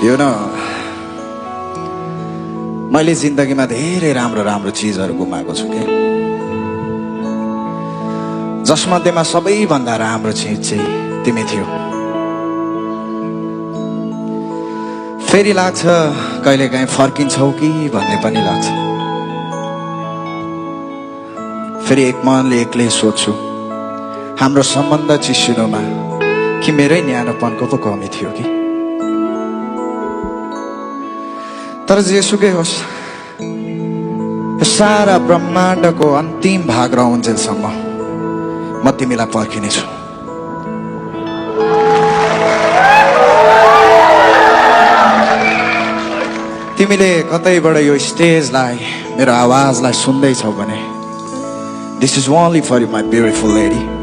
यो न मैले जिन्दगीमा धेरै राम्रो राम्रो चिजहरू गुमाएको छु के, जसमध्येमा सबैभन्दा राम्रो चिज चाहिँ तिमी थियौ। फेरि लाग्छ कहिलेकाहीँ फर्किन्छौ कि भन्ने पनि लाग्छ। फेरि एक मनले एक्लै सोध्छु हाम्रो सम्बन्ध चिसिनुमा कि मेरै न्यानोपनको पो कमी थियो कि। तर जेसुकै होस्, सारा ब्रह्माण्डको अन्तिम भाग रहन्जेलसम्म म तिमीलाई पर्खिनेछु। तिमीले कतैबाट यो स्टेजलाई, मेरो आवाजलाई सुन्दैछौ भने this is only for you my beautiful lady.